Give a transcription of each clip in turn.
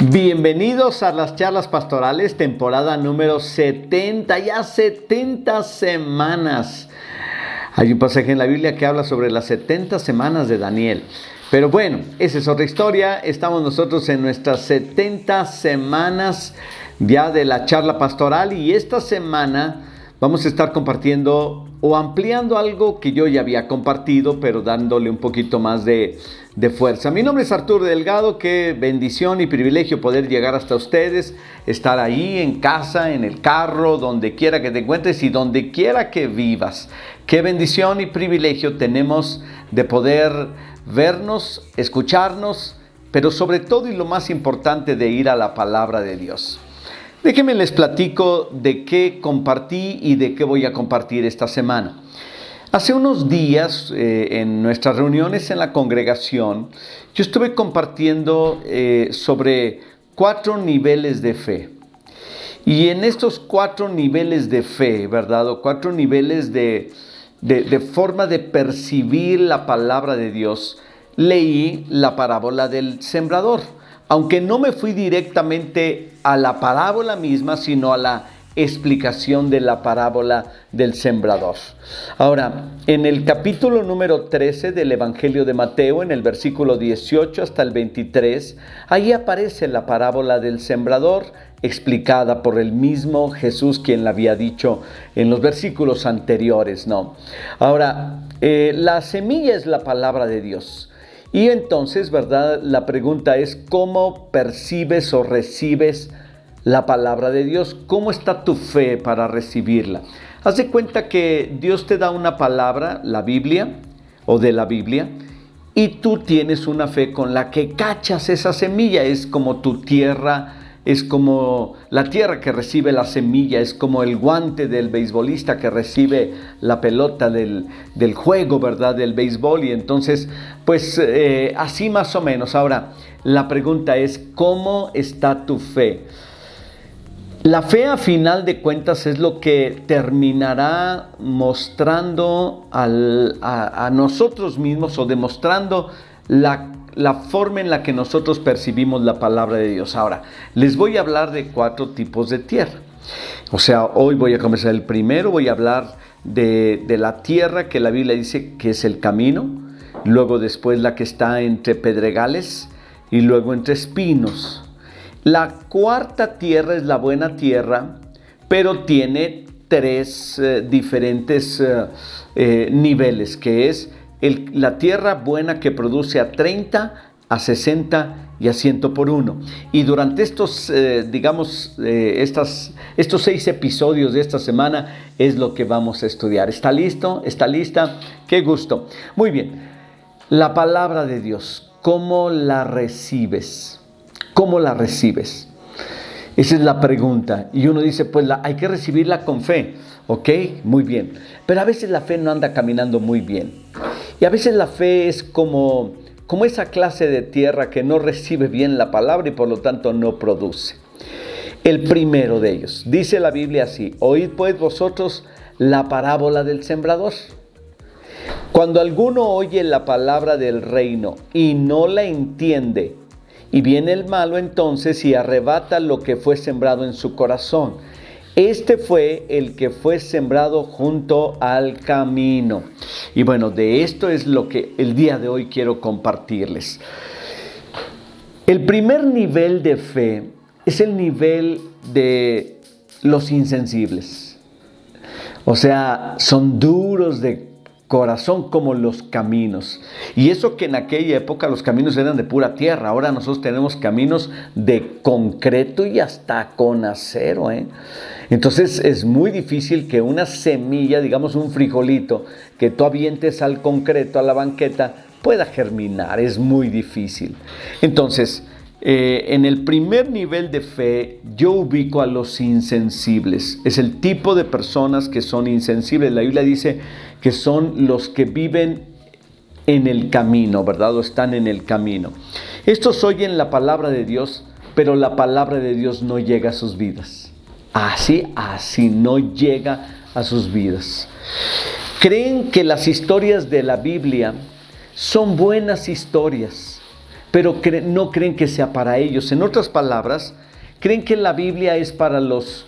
Bienvenidos a las charlas pastorales, temporada número 70, ya 70 semanas. Hay un pasaje en la Biblia que habla sobre las 70 semanas de Daniel. Pero bueno, esa es otra historia. Estamos nosotros en nuestras 70 semanas ya de la charla pastoral y esta semana vamos a estar compartiendo o ampliando algo que yo ya había compartido, pero dándole un poquito más de fuerza. Mi nombre es Arturo Delgado. Qué bendición y privilegio poder llegar hasta ustedes, estar ahí en casa, en el carro, donde quiera que te encuentres y donde quiera que vivas. Qué bendición y privilegio tenemos de poder vernos, escucharnos, pero sobre todo y lo más importante, de ir a la palabra de Dios. Déjenme les platico de qué compartí y de qué voy a compartir esta semana. Hace unos días, en nuestras reuniones en la congregación, yo estuve compartiendo sobre 4 niveles de fe. Y en estos 4 niveles de fe, ¿verdad? O 4 niveles de forma de percibir la palabra de Dios, leí la parábola del sembrador. Aunque no me fui directamente a la parábola misma, sino a la explicación de la parábola del sembrador. Ahora, en el capítulo número 13 del Evangelio de Mateo, en el versículo 18 hasta el 23, ahí aparece la parábola del sembrador, explicada por el mismo Jesús, quien la había dicho en los versículos anteriores, ¿no? Ahora, la semilla es la palabra de Dios. Y entonces, ¿verdad? La pregunta es, ¿cómo percibes o recibes la palabra de Dios? ¿Cómo está tu fe para recibirla? Haz de cuenta que Dios te da una palabra, la Biblia, o de la Biblia, y tú tienes una fe con la que cachas esa semilla. Es como tu tierra, es como la tierra que recibe la semilla, es como el guante del beisbolista que recibe la pelota del juego, ¿verdad? Del béisbol. Y entonces, pues así más o menos. Ahora, la pregunta es, ¿cómo está tu fe? La fe, a final de cuentas, es lo que terminará mostrando a nosotros mismos, o demostrando la forma en la que nosotros percibimos la palabra de Dios. Ahora, les voy a hablar de 4 tipos de tierra. O sea, hoy voy a comenzar el primero. Voy a hablar de la tierra que la Biblia dice que es el camino. Luego después la que está entre pedregales y luego entre espinos. La 4ª tierra es la buena tierra, pero tiene 3 diferentes niveles, que es la tierra buena, que produce a 30, a 60 y a 100 por 1. Y durante estos 6 episodios de esta semana es lo que vamos a estudiar. ¿Está listo? ¿Está lista? ¡Qué gusto! Muy bien. La palabra de Dios, ¿cómo la recibes? ¿Cómo la recibes? Esa es la pregunta. Y uno dice, pues hay que recibirla con fe. ¿Ok? Muy bien. Pero a veces la fe no anda caminando muy bien. Y a veces la fe es como esa clase de tierra que no recibe bien la palabra y por lo tanto no produce. El primero de ellos, dice la Biblia así: oíd pues vosotros la parábola del sembrador. Cuando alguno oye la palabra del reino y no la entiende, y viene el malo entonces y arrebata lo que fue sembrado en su corazón. Este fue el que fue sembrado junto al camino. Y bueno, de esto es lo que el día de hoy quiero compartirles. El primer nivel de fe es el nivel de los insensibles. O sea, son duros de corazón como los caminos. Y eso que en aquella época los caminos eran de pura tierra. Ahora nosotros tenemos caminos de concreto y hasta con acero, Entonces es muy difícil que una semilla, digamos un frijolito, que tú avientes al concreto, a la banqueta, pueda germinar. Es muy difícil. Entonces, en el primer nivel de fe, yo ubico a los insensibles. Es el tipo de personas que son insensibles. La Biblia dice que son los que viven en el camino, ¿verdad? O están en el camino. Estos oyen la palabra de Dios, pero la palabra de Dios no llega a sus vidas. Así no llega a sus vidas. Creen que las historias de la Biblia son buenas historias. pero no creen que sea para ellos. En otras palabras, creen que la Biblia es para los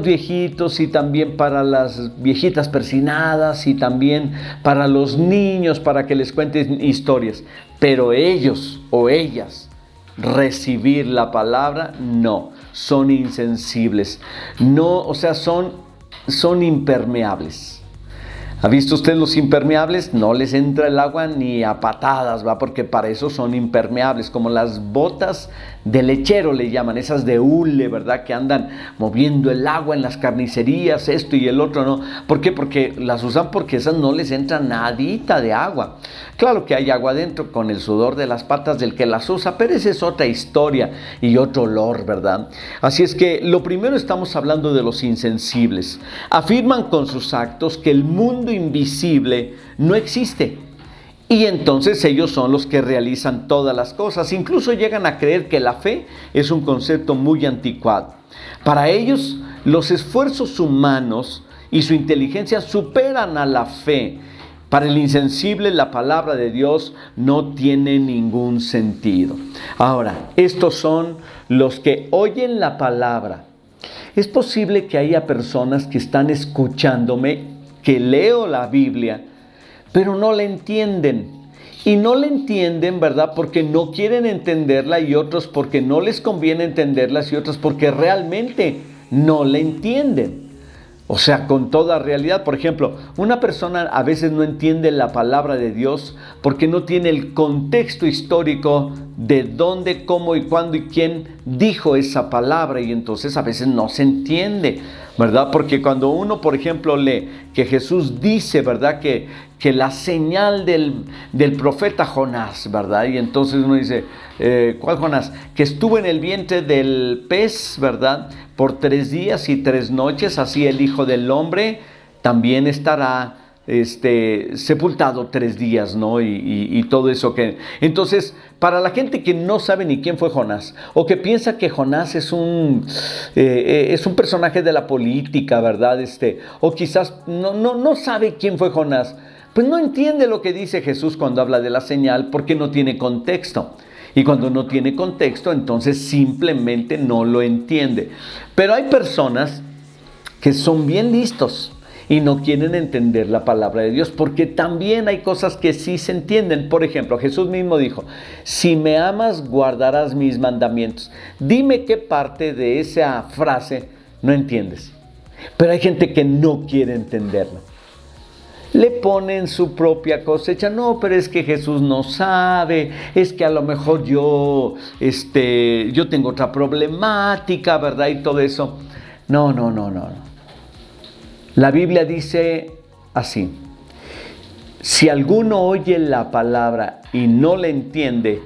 viejitos y también para las viejitas persinadas y también para los niños, para que les cuenten historias. Pero ellos o ellas recibir la palabra, no, son insensibles, no, o sea, son impermeables. ¿Ha visto usted los impermeables? No les entra el agua ni a patadas, ¿va? Porque para eso son impermeables, como las botas de lechero le llaman, esas de hule, ¿verdad? Que andan moviendo el agua en las carnicerías, esto y el otro, ¿no? ¿Por qué? Porque las usan porque esas no les entra nadita de agua. Claro que hay agua dentro con el sudor de las patas del que las usa, pero esa es otra historia y otro olor, ¿verdad? Así es que lo primero estamos hablando de los insensibles. Afirman con sus actos que el mundo invisible no existe. Y entonces ellos son los que realizan todas las cosas. Incluso llegan a creer que la fe es un concepto muy anticuado. Para ellos, los esfuerzos humanos y su inteligencia superan a la fe. Para el insensible, la palabra de Dios no tiene ningún sentido. Ahora, estos son los que oyen la palabra. Es posible que haya personas que están escuchándome, que leo la Biblia, pero no la entienden. Y no la entienden, ¿verdad? Porque no quieren entenderla y otros porque no les conviene entenderlas y otros porque realmente no la entienden. O sea, con toda realidad. Por ejemplo, una persona a veces no entiende la palabra de Dios porque no tiene el contexto histórico de dónde, cómo y cuándo y quién dijo esa palabra, y entonces a veces no se entiende, ¿verdad? Porque cuando uno, por ejemplo, lee que Jesús dice, ¿verdad? Que la señal del profeta Jonás, ¿verdad? Y entonces uno dice, ¿cuál Jonás? Que estuvo en el vientre del pez, ¿verdad? Por 3 días y 3 noches, así el Hijo del Hombre también estará sepultado 3 días, ¿no? Y todo eso que... Entonces, para la gente que no sabe ni quién fue Jonás, o que piensa que Jonás es un personaje de la política, ¿verdad? O quizás no sabe quién fue Jonás, pues no entiende lo que dice Jesús cuando habla de la señal, porque no tiene contexto. Y cuando no tiene contexto, entonces simplemente no lo entiende. Pero hay personas que son bien listos y no quieren entender la palabra de Dios, porque también hay cosas que sí se entienden. Por ejemplo, Jesús mismo dijo, si me amas, guardarás mis mandamientos. Dime qué parte de esa frase no entiendes. Pero hay gente que no quiere entenderlo. Le ponen su propia cosecha. No, pero es que Jesús no sabe, es que a lo mejor yo tengo otra problemática, ¿verdad? Y todo eso. No. La Biblia dice así: si alguno oye la palabra y no la entiende,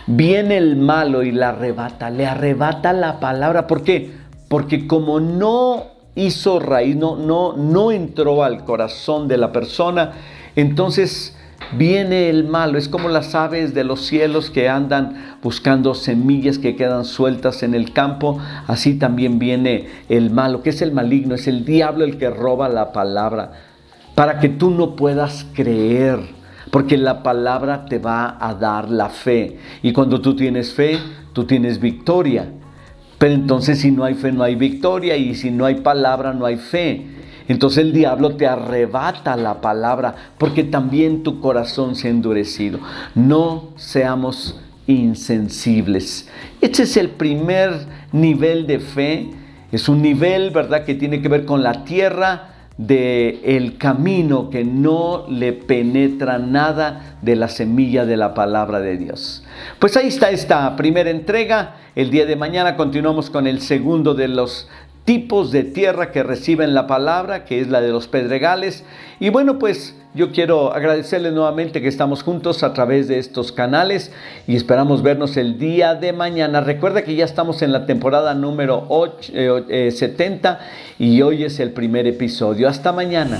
viene el malo y la arrebata, le arrebata la palabra. ¿Por qué? Porque como no hizo raíz, no entró al corazón de la persona, entonces viene el malo. Es como las aves de los cielos que andan buscando semillas que quedan sueltas en el campo. Así también viene el malo, que es el maligno, es el diablo el que roba la palabra, para que tú no puedas creer, porque la palabra te va a dar la fe, y cuando tú tienes fe, tú tienes victoria. Pero entonces si no hay fe, no hay victoria, y si no hay palabra, no hay fe. Entonces el diablo te arrebata la palabra, porque también tu corazón se ha endurecido. No seamos insensibles. Este es el primer nivel de fe. Es un nivel, ¿verdad?, que tiene que ver con la tierra del camino, que no le penetra nada de la semilla de la palabra de Dios. Pues ahí está esta primera entrega. El día de mañana continuamos con el segundo de los tipos de tierra que reciben la palabra, que es la de los pedregales. Y bueno, pues yo quiero agradecerles nuevamente que estamos juntos a través de estos canales y esperamos vernos el día de mañana. Recuerda que ya estamos en la temporada número 70 y hoy es el primer episodio. Hasta mañana.